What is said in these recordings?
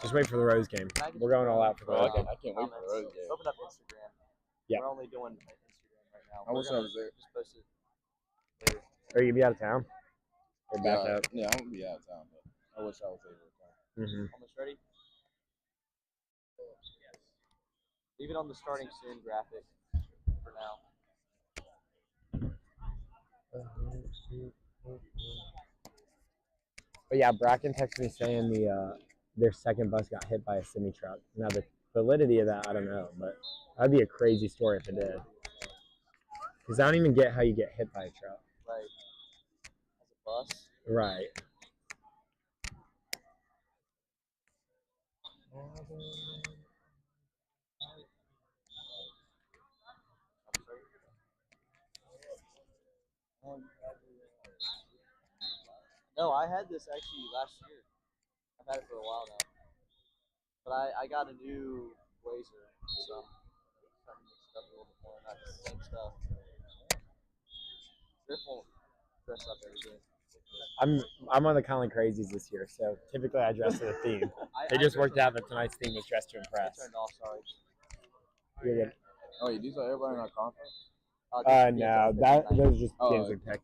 Just wait for the Rose game. We're going all out for the Rose game. I can't wait for the Rose game. Open up Instagram. Yeah. We're only doing Instagram right now. I wish I was there. Just post it later. Are you gonna be out of town? Or back out? Yeah, I'm gonna be out of town, but I wish I was able to come. Mm-hmm. Almost ready? Yes. Leave it on the starting soon graphic for now. But yeah, Bracken texted me saying their second bus got hit by a semi truck. Now the validity of that, I don't know, but that'd be a crazy story if it did. Because I don't even get how you get hit by a truck. Right. As a bus. Right. No, I had this actually last year. I've had it for a while now. But I got a new blazer, so I'm trying to mix it up a little bit more, not the same stuff. Griff won't dress up every day. I'm on the Colin Crazies this year, so typically I dress to the theme. They just worked out that tonight's theme was dress to impress. I turned off, sorry. You're good. Oh, you these are everybody in our conference? No, those are just games and picks.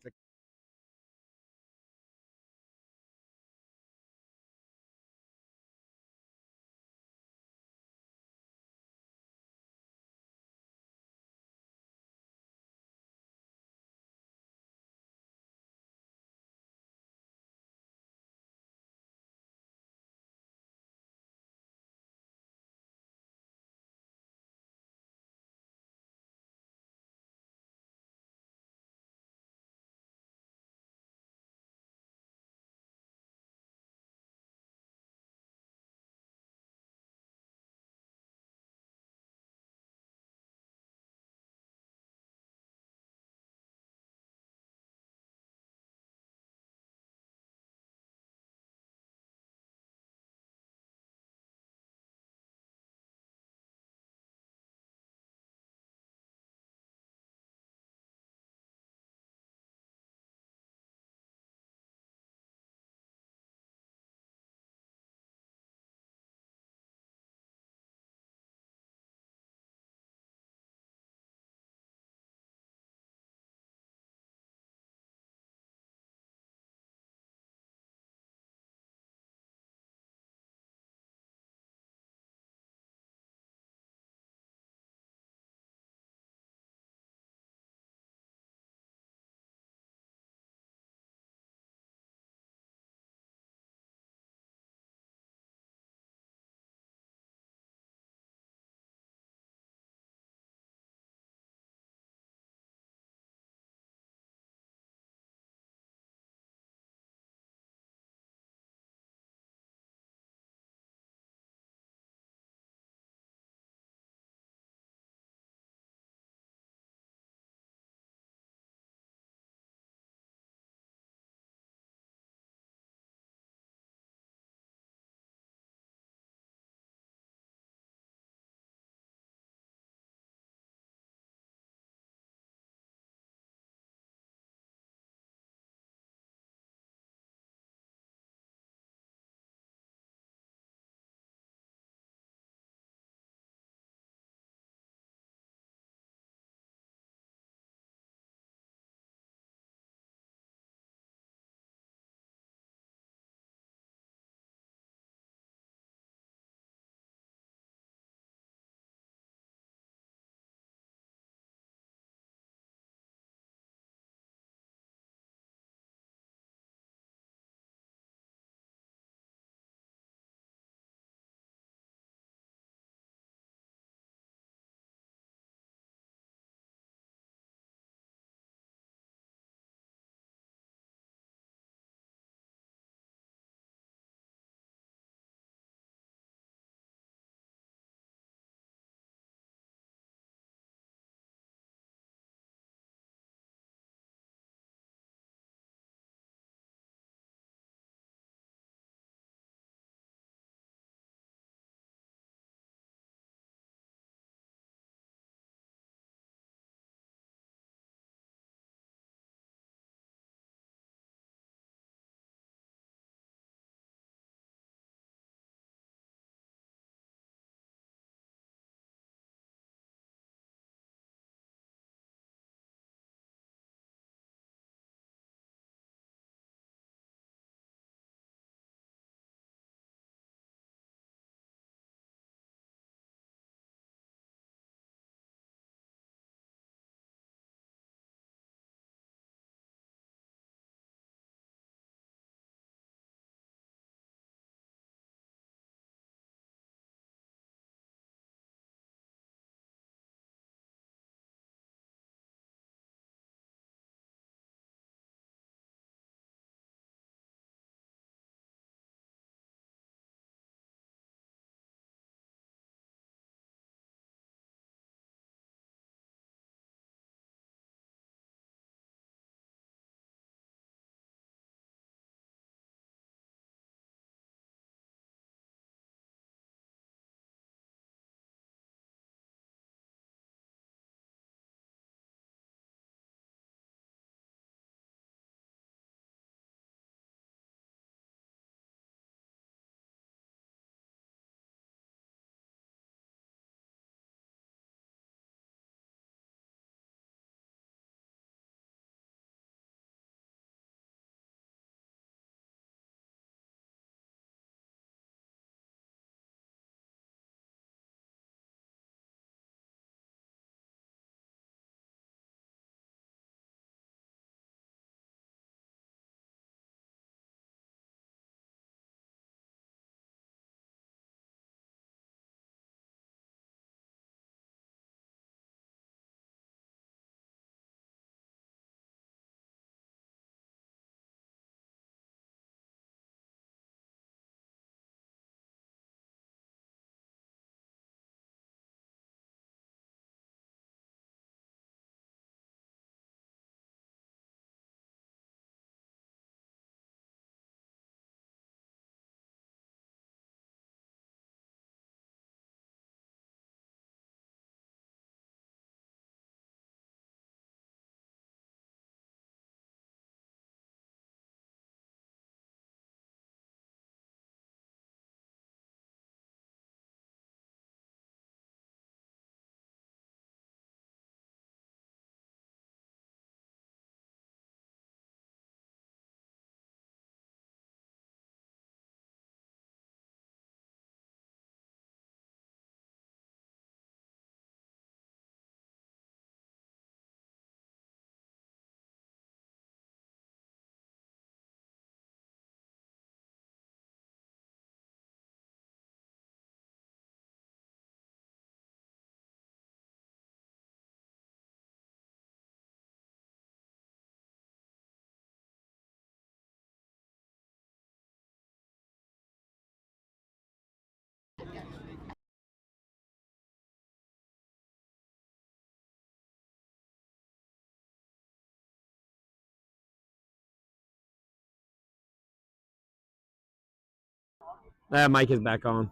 Mic is back on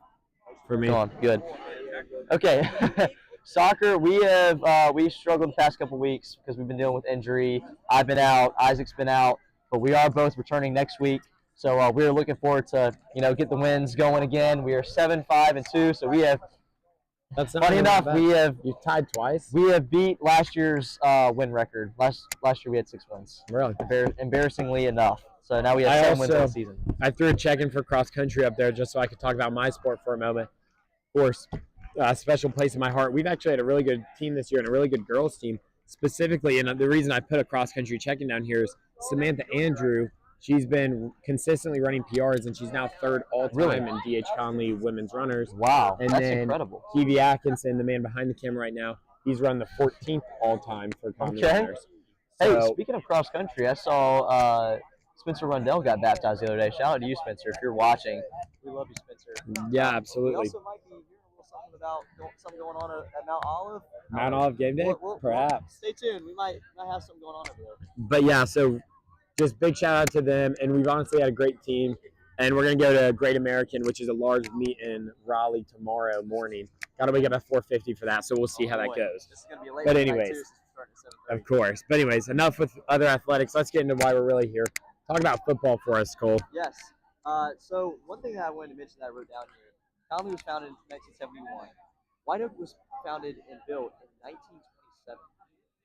for me. Go on. Good. Okay. Soccer, we've struggled the past couple weeks because we've been dealing with injury. I've been out. Isaac's been out. But we are both returning next week. So we're looking forward to, get the wins going again. We are 7-5-2. So we have, That's not funny really enough, bad. You tied twice. we have beat last year's win record. Last year we had 6 wins. Really? Embarrassingly enough. So now we have 7 wins on the season. I threw a check in for cross country up there just so I could talk about my sport for a moment. Of course, a special place in my heart. We've actually had a really good team this year and a really good girls team specifically. And the reason I put a cross country check-in down here is Samantha Andrew. She's been consistently running PRs, and she's now 3rd all-time in DH Conley women's runners. Wow, and that's then incredible. Kiwi Atkinson, the man behind the camera right now, he's run the 14th all-time for Conley runners. Hey, So, speaking of cross country, I saw Spencer Rundell got baptized the other day. Shout out to you, Spencer, if you're watching. We love you, Spencer. yeah, We absolutely. also might be hearing a little something about something going on at Mount Olive. Mount Olive game day, perhaps. Stay tuned. We might have something going on over there. But yeah, so just big shout out to them, and we've honestly had a great team. And we're gonna go to Great American, which is a large meet in Raleigh tomorrow morning. Got to wake up at 4:50 for that, so we'll see how that goes. This is gonna be a late But night anyways, too, since we're starting at 7:30. Of course. But anyways, enough with other athletics. Let's get into why we're really here. Talk about football for us, Cole. Yes. So one thing that I wanted to mention that I wrote down here, Conley was founded in 1971. White Oak was founded and built in 1927.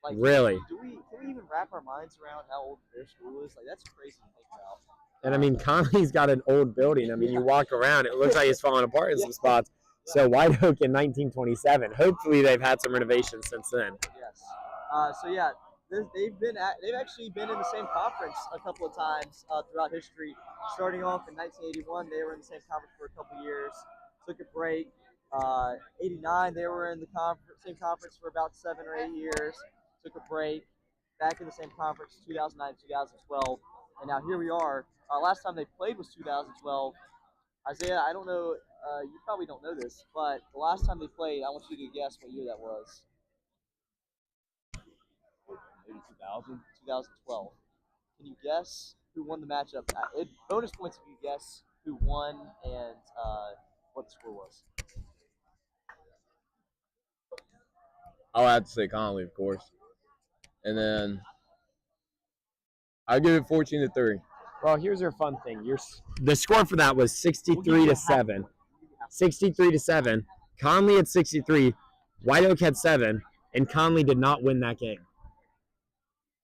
Like, Really? Can we even wrap our minds around how old their school is? Like, that's crazy to think about. And I mean, Conley's got an old building. I mean, you walk around, it looks like it's falling apart in some spots. So White Oak in 1927. Hopefully, they've had some renovations since then. Yes. So yeah, they've actually been in the same conference a couple of times throughout history. Starting off in 1981, they were in the same conference for a couple of years. Took a break. 89, they were in the same conference for about 7 or 8 years. Took a break. Back in the same conference 2009, 2012, and now here we are. Last time they played was 2012. Isaiah, I don't know. You probably don't know this, but the last time they played, I want you to guess what year that was. Maybe 2000. 2012. Can you guess who won the matchup? Bonus points if you guess who won and what the score was. I'll have to say Conley, of course. And then I'll give it 14-3. Well, here's your fun thing. The score for that was 63-7. 63-7. Conley had 63. White Oak had 7, and Conley did not win that game.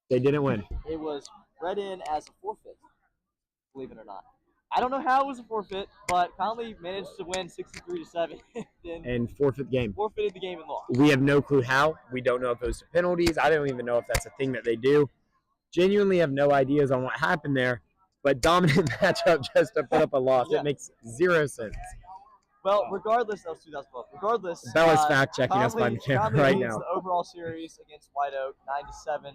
They didn't win. It was read in as a forfeit, believe it or not. I don't know how it was a forfeit, but Conley managed to win 63-7. And forfeit game. Forfeited the game and lost. We have no clue how. We don't know if it was to penalties. I don't even know if that's a thing that they do. Genuinely have no ideas on what happened there. But dominant matchup just to put up a loss. Yeah. It makes 0 sense. Well, regardless, that was 2012. Regardless, Bella's fact checking us by the camera Conley right leads now. the overall series against White Oak, 9-7.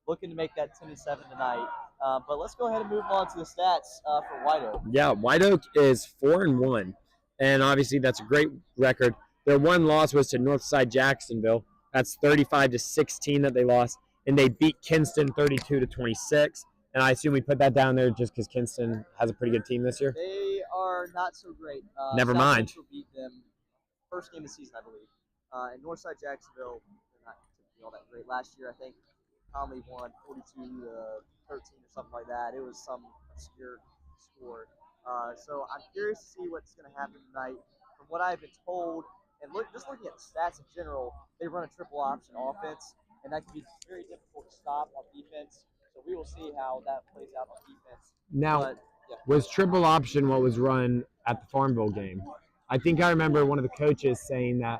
Looking to make that 10-7 tonight. But let's go ahead and move on to the stats for White Oak. Yeah, White Oak is 4-1, and obviously that's a great record. Their one loss was to Northside Jacksonville. That's 35-16 that they lost, and they beat Kinston 32-26. And I assume we put that down there just because Kinston has a pretty good team this year. They are not so great. Never South mind. Central beat them first game of the season, I believe. And Northside Jacksonville, they're not typically all that great. Last year, I think Conley won 42-13 or something like that. It was some obscure score. So I'm curious to see what's going to happen tonight. From what I've been told, and just looking at the stats in general, they run a triple option offense, and that can be very difficult to stop on defense. So we will see how that plays out on defense. Now, was triple option what was run at the Farmville game? I think I remember one of the coaches saying that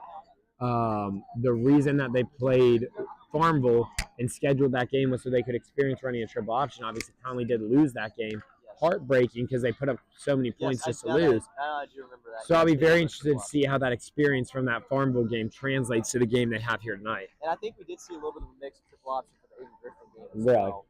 the reason that they played Farmville and scheduled that game was so they could experience running a triple option. Obviously, Conley did lose that game. Heartbreaking because they put up so many points just to lose. I do remember that. So I'll be very interested to see how that experience from that Farmville game translates to the game they have here tonight. And I think we did see a little bit of a mix of triple option for the Aiden Griffin game as Really? well.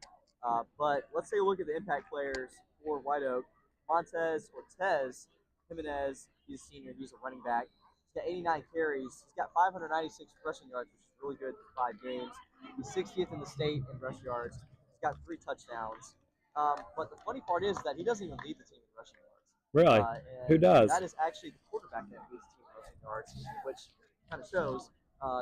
But let's take a look at the impact players for White Oak. Montez Ortez Jimenez, he's a senior, he's a running back. He's got 89 carries. He's got 596 rushing yards, which is really good for 5 games. He's 60th in the state in rush yards. He's got 3 touchdowns. But the funny part is that he doesn't even lead the team in rushing yards. Really? And Who does? That is actually the quarterback that leads the team in rushing yards, which kind of shows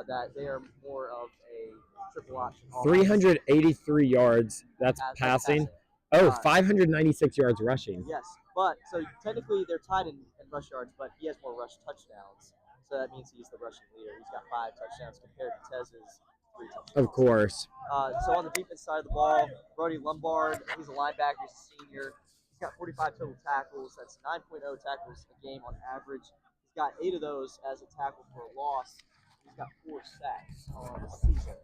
that they are more of a triple option. offense. 383 yards. That's That's passing. passing. Oh, Uh, 596 yards rushing. Yes, but so technically they're tied in rush yards, but he has more rush touchdowns. So that means he's the rushing leader. He's got 5 touchdowns compared to Tez's 3 touchdowns. Of course. So on the defense side of the ball, Brody Lombard, he's a linebacker, he's a senior. He's got 45 total tackles. That's 9.0 tackles a game on average. He's got 8 of those as a tackle for a loss. He's got 4 sacks on the season.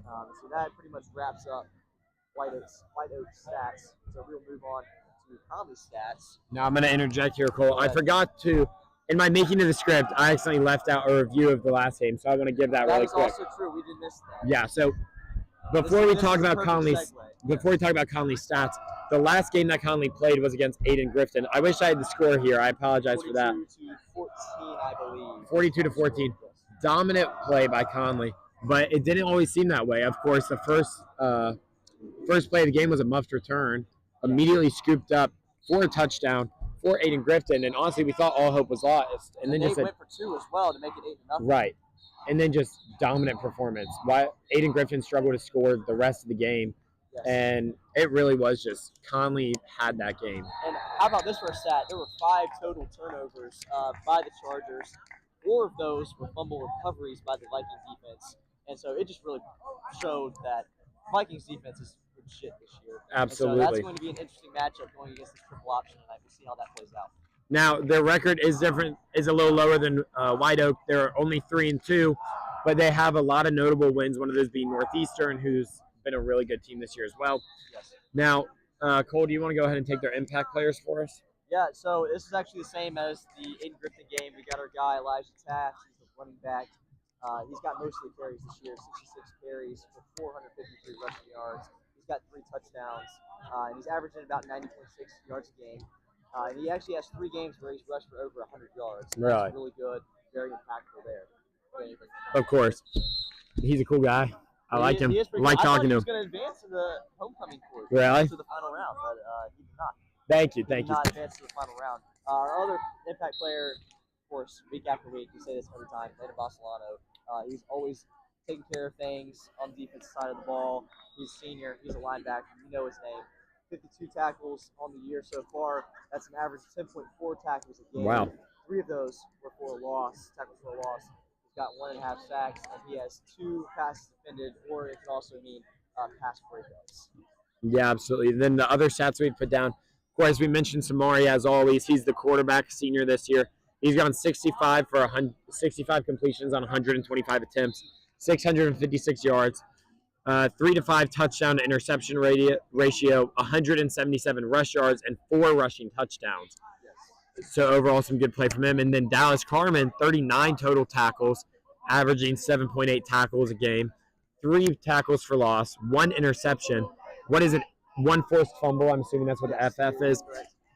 So that pretty much wraps up White Oak's stats. So we'll move on to Conley's stats. Now I'm going to interject here, Cole. I forgot to, in my making of the script, I accidentally left out a review of the last game, so I want to give that really quick. That is also true. We did miss that. Yeah, so before we talk about Conley's stats, the last game that Conley played was against Aiden Griffin. I wish I had the score here. I apologize for that. 42 to 14, I believe. 42 to 14. Dominant play by Conley, but it didn't always seem that way. Of course, the first play of the game was a muffed return, immediately scooped up for a touchdown for Aiden Griffin, and honestly, we thought all hope was lost. And then they just went for 2 as well to make it 8-0. right, and then just dominant performance. Why Aiden Griffin struggled to score the rest of the game, Yes. and it really was just Conley had that game. And how about this for a stat? There were 5 total turnovers by the Chargers. 4 of those were fumble recoveries by the Viking defense, and so it just really showed that Vikings defense is shit this year. Absolutely. And so that's going to be an interesting matchup going against this triple option tonight. We'll see how that plays out. Now their record is different, is a little lower than White Oak. They're only 3-2, but they have a lot of notable wins. One of those being Northeastern, who's been a really good team this year as well. Yes. Now, Cole, do you want to go ahead and take their impact players for us? Yeah, so this is actually the same as the Aiden Griffin game. We got our guy Elijah Taft. He's the running back. He's got most of the carries this year, 66 carries for 453 rushing yards. He's got 3 touchdowns, and he's averaging about 90.6 yards a game. And he actually has 3 games where he's rushed for over 100 yards. So Really? That's really good, very impactful there. Of course. He's a cool guy. I like him. He is I pretty like good. talking to I him. thought he was going to advance to the homecoming court. Really? To the final round, but he did not. Thank you. He did not advance to the final round. Our other impact player, of course, week after week, we say this every time, Landon Basilano. He's always taking care of things on the defensive side of the ball. He's a senior. He's a linebacker. You know his name. 52 tackles on the year so far. That's an average of 10.4 tackles a game. Wow. 3 of those were for a loss, tackles for a loss. He's got 1.5 sacks, and he has 2 passes defended, or it can also mean pass breakups. Yeah, absolutely. Then the other stats we put down, of course, we mentioned Samari as always. He's the quarterback senior this year. He's gone 65 completions on 125 attempts, 656 yards, 3 to 5 touchdown to interception ratio, 177 rush yards, and 4 rushing touchdowns. So overall, some good play from him. And then Dallas Carmen, 39 total tackles, averaging 7.8 tackles a game, 3 tackles for loss, 1 interception. What is it? 1 forced fumble. I'm assuming that's what the FF is.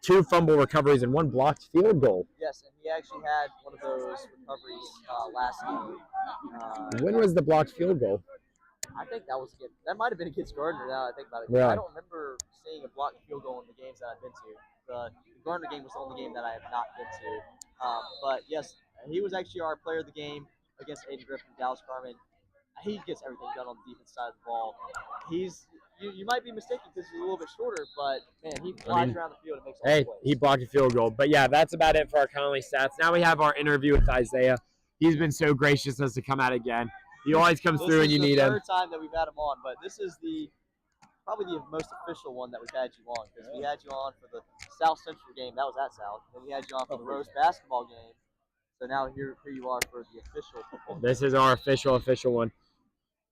2 fumble recoveries and 1 blocked field goal. Yes, and he actually had one of those recoveries last game. When was the blocked field goal? I think that might have been against Gardner. Now I think about it, Really? I don't remember seeing a blocked field goal in the games that I've been to. The Gardner game was the only game that I have not been to. But yes, he was actually our player of the game against Aiden Griffin, Dallas Carmen. He gets everything done on the defense side of the ball. You might be mistaken because he's a little bit shorter, but man, he flies around the field and makes all the plays. He blocked a field goal. But yeah, that's about it for our Connolly stats. Now we have our interview with Isaiah. He's been so gracious as to come out again. He always comes through when you need him. This is the 3rd time that we've had him on, but this is probably the most official one that we've had you on, because we had you on for the South Central game. That was at South. Then we had you on for the Rose basketball game. So now here you are for the official football. This is our official one.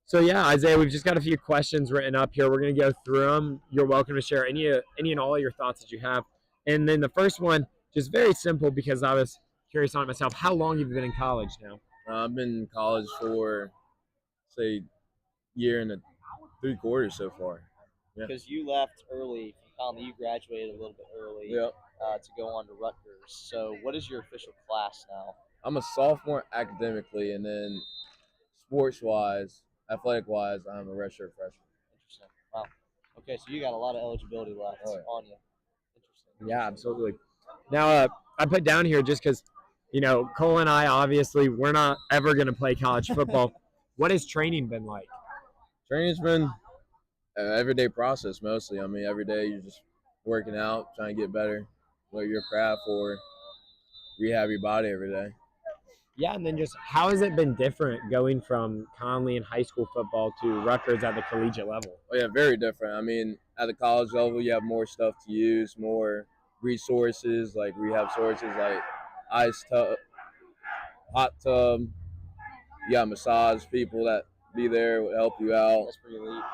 So yeah, Isaiah, we've just got a few questions written up here. We're going to go through them. You're welcome to share any and all of your thoughts that you have. And then the first one, just very simple, because I was curious on it myself. How long have you been in college now? I've been in college for, say, year and 3/4 so far. Yeah. Because you left early from Conley, you graduated a little bit early to go on to Rutgers. So what is your official class now? I'm a sophomore academically, and then sports-wise, athletic-wise, I'm a redshirt freshman. Interesting. Wow. Okay, so you got a lot of eligibility left on you. Interesting. Yeah, absolutely. Now, I put down here just because, Cole and I, obviously, we're not ever going to play college football. What has training been like? Training's been an everyday process mostly. I mean, every day you're just working out, trying to get better, whether your craft or rehab your body every day. Yeah, and then just how has it been different going from Conley and high school football to Rutgers at the collegiate level? Oh yeah, very different. I mean, at the college level, you have more stuff to use, more resources like rehab sources like ice tub, hot tub. You got massage people that be there would help you out. That's pretty elite.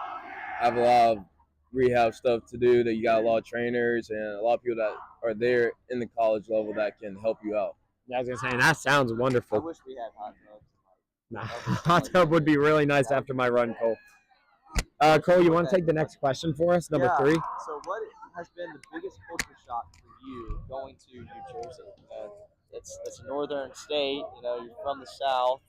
Have a lot of rehab stuff to do. That you got a lot of trainers and a lot of people that are there in the college level that can help you out. Yeah, I was gonna say, and that sounds I wonderful. wish we had hot tubs. Nah, hot tub would be really nice after my run, Cole. Cole, you want to take the next question for us, number 3? So, what has been the biggest culture shock for you going to New Jersey? It's a northern state. You're from the South.